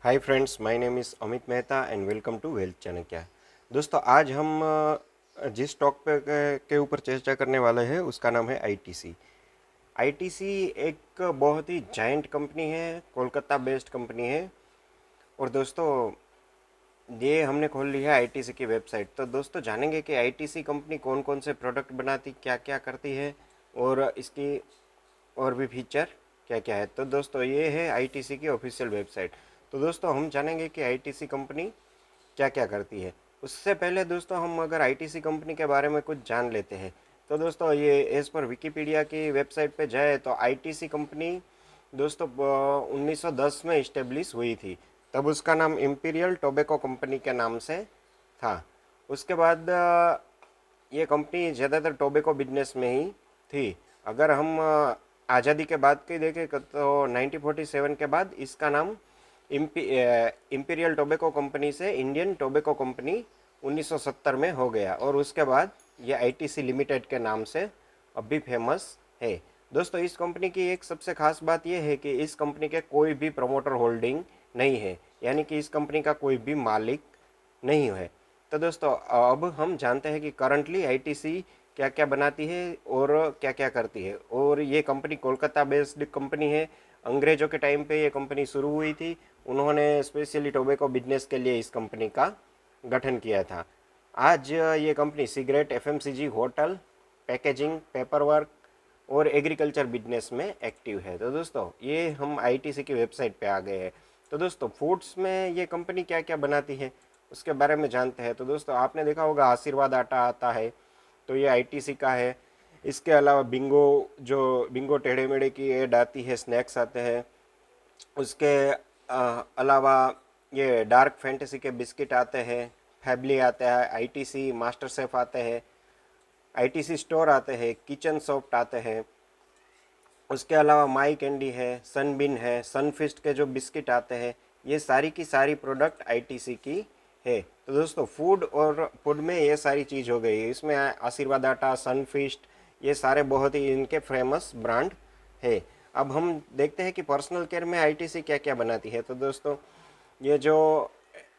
Hi friends, my name is Amit Mehta and welcome to Wealth Chanakya. दोस्तों, आज हम जिस स्टॉक के ऊपर चर्चा करने वाले हैं उसका नाम है आईटीसी। आईटीसी एक बहुत ही जायंट कंपनी है, कोलकाता बेस्ड कंपनी है। और दोस्तों, ये हमने खोल ली है आईटीसी की वेबसाइट। तो दोस्तों, जानेंगे कि आईटीसी कंपनी कौन कौन से प्रोडक्ट बनाती, क्या क्या करती है और इसकी और भी फीचर क्या क्या है। तो दोस्तों, ये है आईटीसी की ऑफिशियल वेबसाइट। तो दोस्तों, हम जानेंगे कि आईटीसी कंपनी क्या क्या करती है। उससे पहले दोस्तों, हम अगर आईटीसी कंपनी के बारे में कुछ जान लेते हैं। तो दोस्तों, ये एज पर विकीपीडिया की वेबसाइट पे जाए तो आईटीसी कंपनी दोस्तों 1910 में इस्टेब्लिश हुई थी। तब उसका नाम इम्पीरियल टोबैको कंपनी के नाम से था। उसके बाद ये कंपनी ज़्यादातर टोबैको बिजनेस में ही थी। अगर हम आज़ादी के बाद की देखें तो 1947 के बाद इसका नाम इम्पीरियल टोबैको कंपनी से इंडियन टोबैको कंपनी 1970 में हो गया। और उसके बाद ये आईटीसी लिमिटेड के नाम से अभी फेमस है। दोस्तों, इस कंपनी की एक सबसे खास बात यह है कि इस कंपनी के कोई भी प्रमोटर होल्डिंग नहीं है, यानी कि इस कंपनी का कोई भी मालिक नहीं है। तो दोस्तों, अब हम जानते हैं कि करंटली आईटीसी क्या क्या बनाती है और क्या क्या करती है। और ये कंपनी कोलकाता बेस्ड कंपनी है। अंग्रेज़ों के टाइम पे ये कंपनी शुरू हुई थी। उन्होंने स्पेशली टोबैको बिजनेस के लिए इस कंपनी का गठन किया था। आज ये company cigarette, FMCG, hotel, packaging, paper work और एग्रीकल्चर बिजनेस में एक्टिव है। तो दोस्तों, ये हम आईटीसी की वेबसाइट पे आ गए हैं। तो दोस्तों, फूड्स में ये कंपनी क्या क्या बनाती है उसके बारे में जानते हैं। तो दोस्तों, आपने देखा होगा आशीर्वाद आटा आता है, तो ये आईटीसी का है। इसके अलावा बिंगो, जो बिंगो टेढ़े मेढ़े की ऐड आती है, स्नैक्स आते हैं। उसके अलावा ये डार्क फैंटेसी के बिस्किट आते हैं, फैबली आता है, आईटीसी मास्टर शेफ आते हैं, आईटीसी स्टोर आते हैं, किचन सॉफ्ट आते हैं। उसके अलावा माई कैंडी है, सनबिन है, सनफिस्ट के जो बिस्किट आते हैं, ये सारी की सारी प्रोडक्ट आईटीसी की है। तो दोस्तों, फूड और फूड में ये सारी चीज़ हो गई। इसमें आशीर्वाद आटा, सनफिस्ट, ये सारे बहुत ही इनके फेमस ब्रांड है। अब हम देखते हैं कि पर्सनल केयर में आईटीसी क्या क्या बनाती है। तो दोस्तों, ये जो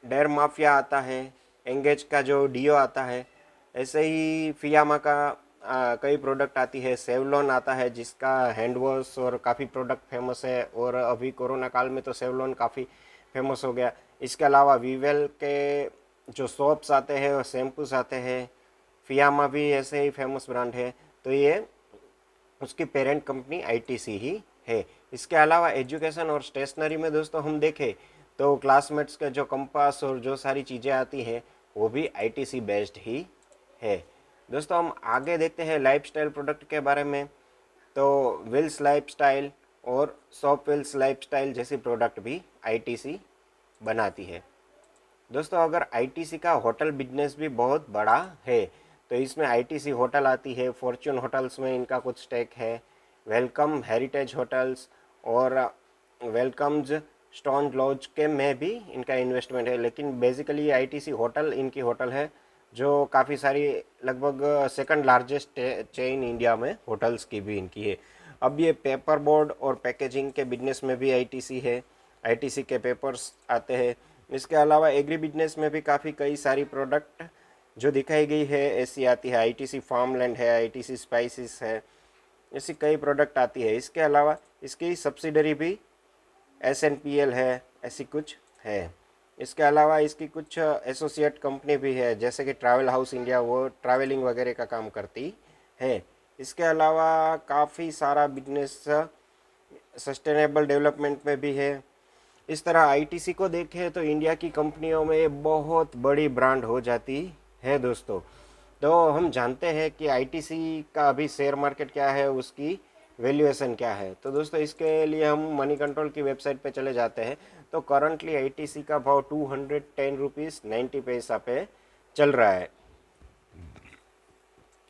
डेर माफिया आता है, एंगेज का जो डियो आता है, ऐसे ही फियामा का कई प्रोडक्ट आती है। सेवलॉन आता है जिसका हैंड वॉश और काफ़ी प्रोडक्ट फेमस है। और अभी कोरोना काल में तो सेवलॉन काफ़ी फेमस हो गया। इसके अलावा वीवेल के जो सोप्स आते हैं और शैम्पूस आते हैं, फियामा भी ऐसे ही फेमस ब्रांड है। तो ये उसकी पेरेंट कंपनी आईटीसी ही है। इसके अलावा एजुकेशन और स्टेशनरी में दोस्तों हम देखें तो क्लासमेट्स के जो कंपास और जो सारी चीज़ें आती हैं वो भी आईटीसी बेस्ड ही है। दोस्तों, हम आगे देखते हैं लाइफस्टाइल प्रोडक्ट के बारे में। तो विल्स लाइफस्टाइल और सॉप विल्स लाइफस्टाइल जैसी प्रोडक्ट भी आईटीसी बनाती है। दोस्तों, अगर आईटीसी का होटल बिजनेस भी बहुत बड़ा है, तो इसमें आईटीसी होटल आती है। फॉर्च्यून होटल्स में इनका कुछ स्टेक है, वेलकम हेरिटेज होटल्स और वेलकम्स स्टोन लॉज के में भी इनका इन्वेस्टमेंट है। लेकिन बेसिकली आईटीसी होटल इनकी होटल है जो काफ़ी सारी, लगभग सेकंड लार्जेस्ट चेन इंडिया में होटल्स की भी इनकी है। अब ये पेपर बोर्ड और पैकेजिंग के बिजनेस में भी आईटीसी है। आईटीसी के पेपर्स आते हैं। इसके अलावा एग्री बिजनेस में भी काफ़ी कई सारी प्रोडक्ट जो दिखाई गई है ऐसी आती है। आईटीसी फार्मलैंड है, आईटीसी स्पाइसेस है, ऐसी कई प्रोडक्ट आती है। इसके अलावा इसकी सब्सिडरी भी एसएनपीएल है, ऐसी कुछ है। इसके अलावा इसकी कुछ एसोसिएट कंपनी भी है, जैसे कि ट्रैवल हाउस इंडिया, वो ट्रैवलिंग वगैरह का काम करती है। इसके अलावा काफ़ी सारा बिजनेस सस्टेनेबल डेवलपमेंट में भी है। इस तरह आईटीसी को देखें तो इंडिया की कंपनियों में ये बहुत बड़ी ब्रांड हो जाती है दोस्तों। तो हम जानते हैं कि आईटीसी का अभी शेयर मार्केट क्या है, उसकी वैल्यूएशन क्या है। तो दोस्तों, इसके लिए हम मनी कंट्रोल की वेबसाइट पे चले जाते हैं। तो करंटली आईटीसी का भाव 210 रुपीज़ 90 पैसा पे चल रहा है।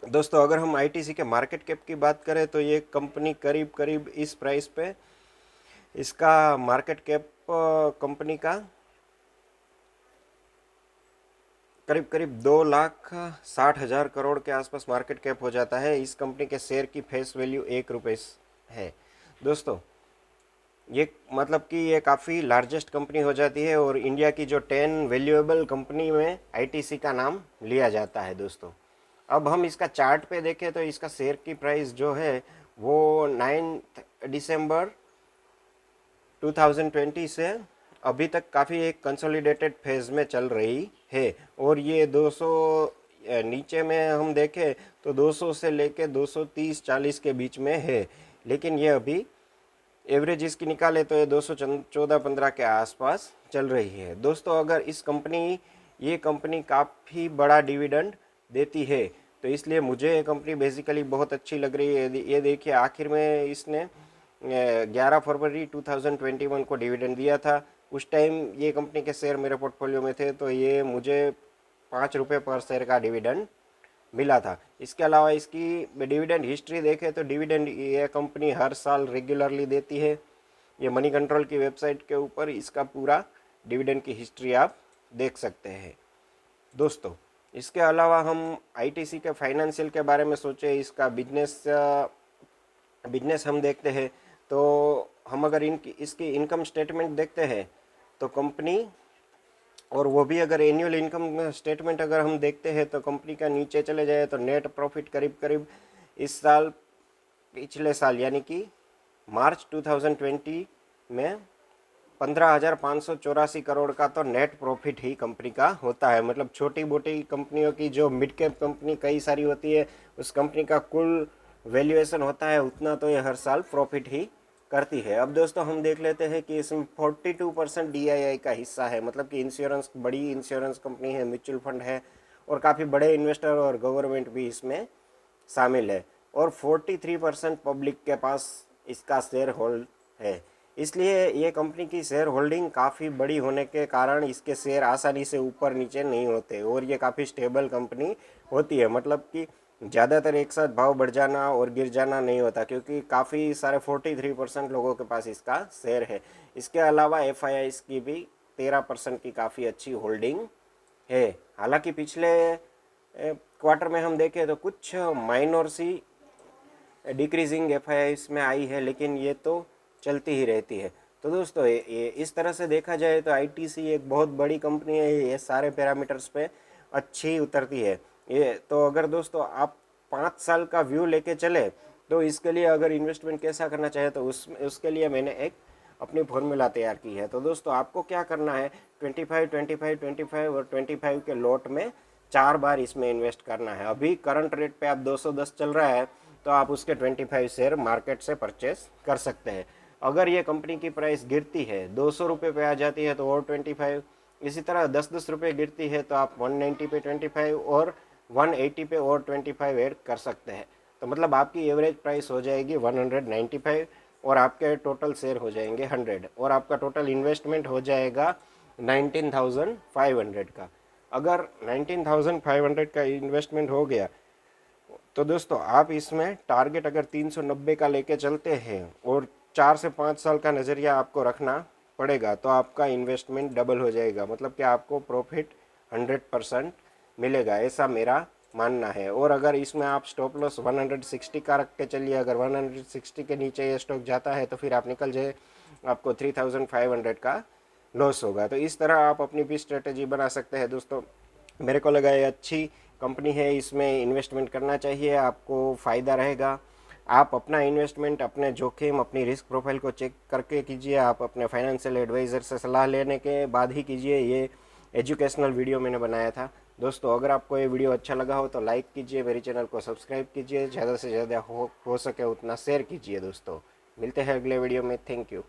दोस्तों, अगर हम आईटीसी के मार्केट कैप की बात करें तो ये कंपनी करीब करीब इस प्राइस पे, इसका मार्केट कैप कंपनी का करीब करीब 2,60,000 करोड़ के आसपास मार्केट कैप हो जाता है। इस कंपनी के शेयर की फेस वैल्यू 1 रुपये है। दोस्तों, ये मतलब कि ये काफ़ी लार्जेस्ट कंपनी हो जाती है और इंडिया की जो 10 वैल्यूएबल कंपनी में आईटीसी का नाम लिया जाता है दोस्तों। अब हम इसका चार्ट पे देखें तो इसका शेयर की प्राइस जो है वो 9 दिसंबर 2020 से अभी तक काफ़ी एक कंसोलिडेटेड फेज में चल रही है। और ये 200 नीचे में हम देखें तो 200 से लेके 230-40 के बीच में है, लेकिन ये अभी एवरेज इसकी निकाले तो ये 214-15 के आसपास चल रही है दोस्तों। अगर ये कंपनी काफ़ी बड़ा डिविडेंड देती है, तो इसलिए मुझे ये कंपनी बेसिकली बहुत अच्छी लग रही है। ये देखिए आखिर में इसने 11 फरवरी 2021 को डिविडेंड दिया था। उस टाइम ये कंपनी के शेयर मेरे पोर्टफोलियो में थे, तो ये मुझे 5 रुपये पर शेयर का डिविडेंड मिला था। इसके अलावा इसकी डिविडेंड हिस्ट्री देखें तो डिविडेंड ये कंपनी हर साल रेगुलरली देती है। ये मनी कंट्रोल की वेबसाइट के ऊपर इसका पूरा डिविडेंड की हिस्ट्री आप देख सकते हैं दोस्तों। इसके अलावा हम आईटीसी के फाइनेंशियल के बारे में सोचें, इसका बिजनेस हम देखते हैं तो हम अगर इसकी इनकम स्टेटमेंट देखते हैं तो कंपनी, और वो भी अगर एनुअल इनकम स्टेटमेंट अगर हम देखते हैं तो कंपनी का नीचे चले जाए तो नेट प्रॉफिट करीब करीब इस साल पिछले साल यानी कि मार्च 2020 में 15,584 करोड़ का तो नेट प्रॉफिट ही कंपनी का होता है। मतलब छोटी मोटी कंपनियों की जो मिड कैप कंपनी कई सारी होती है, उस कंपनी का कुल वैल्यूएशन होता है उतना तो ये हर साल प्रॉफिट ही करती है। अब दोस्तों हम देख लेते हैं कि इसमें 42% डीआईआई का हिस्सा है, मतलब कि बड़ी इंश्योरेंस कंपनी है, म्यूचुअल फंड है और काफ़ी बड़े इन्वेस्टर और गवर्नमेंट भी इसमें शामिल है। और 43% पब्लिक के पास इसका शेयर होल्ड है। इसलिए ये कंपनी की शेयर होल्डिंग काफ़ी बड़ी होने के कारण इसके शेयर आसानी से ऊपर नीचे नहीं होते और ये काफ़ी स्टेबल कंपनी होती है। मतलब कि ज़्यादातर एक साथ भाव बढ़ जाना और गिर जाना नहीं होता, क्योंकि काफ़ी सारे 43% लोगों के पास इसका शेयर है। इसके अलावा एफआईआईस की भी 13% की काफ़ी अच्छी होल्डिंग है। हालांकि पिछले क्वार्टर में हम देखें तो कुछ माइनर सी डिक्रीजिंग एफआईआईस में आई है, लेकिन ये तो चलती ही रहती है। तो दोस्तों ये इस तरह से देखा जाए तो आईटीसी एक बहुत बड़ी कंपनी है, ये सारे पैरामीटर्स पे अच्छी उतरती है। ये तो अगर दोस्तों आप 5 साल का व्यू लेके चले तो इसके लिए अगर इन्वेस्टमेंट कैसा करना चाहे तो उसके लिए मैंने एक अपनी फॉर्मूला तैयार की है। तो दोस्तों आपको क्या करना है, 25, 25, 25 और 25 के लॉट में 4 बार इसमें इन्वेस्ट करना है। अभी करंट रेट पे आप 210 चल रहा है तो आप उसके 25 शेयर मार्केट से परचेस कर सकते हैं। अगर ये कंपनी की प्राइस गिरती है 200 रुपये पे आ जाती है तो और 25, इसी तरह 10-10 रुपये गिरती है तो आप 190 पे 25 और 180 पे और 25 ऐड कर सकते हैं। तो मतलब आपकी एवरेज प्राइस हो जाएगी 195 और आपके टोटल शेयर हो जाएंगे 100 और आपका टोटल इन्वेस्टमेंट हो जाएगा 19,500 का। अगर 19,500 का इन्वेस्टमेंट हो गया तो दोस्तों आप इसमें टारगेट अगर 390 का लेके चलते हैं और 4 से 5 साल का नज़रिया आपको रखना पड़ेगा तो आपका इन्वेस्टमेंट डबल हो जाएगा। मतलब कि आपको प्रॉफिट 100% मिलेगा, ऐसा मेरा मानना है। और अगर इसमें आप स्टॉप लॉस 160 का रख के चलिए, अगर 160 के नीचे ये स्टॉक जाता है तो फिर आप निकल जाए, आपको 3,500 का लॉस होगा। तो इस तरह आप अपनी भी स्ट्रेटेजी बना सकते हैं दोस्तों। मेरे को लगा ये अच्छी कंपनी है, इसमें इन्वेस्टमेंट करना चाहिए, आपको फ़ायदा रहेगा। आप अपना इन्वेस्टमेंट, अपने जोखिम, अपनी रिस्क प्रोफाइल को चेक करके कीजिए। आप अपने फाइनेंशियल एडवाइज़र से सलाह लेने के बाद ही कीजिए। ये एजुकेशनल वीडियो मैंने बनाया था दोस्तों। अगर आपको ये वीडियो अच्छा लगा हो तो लाइक कीजिए, मेरे चैनल को सब्सक्राइब कीजिए, ज़्यादा से ज़्यादा हो सके उतना शेयर कीजिए दोस्तों। मिलते हैं अगले वीडियो में। Thank you.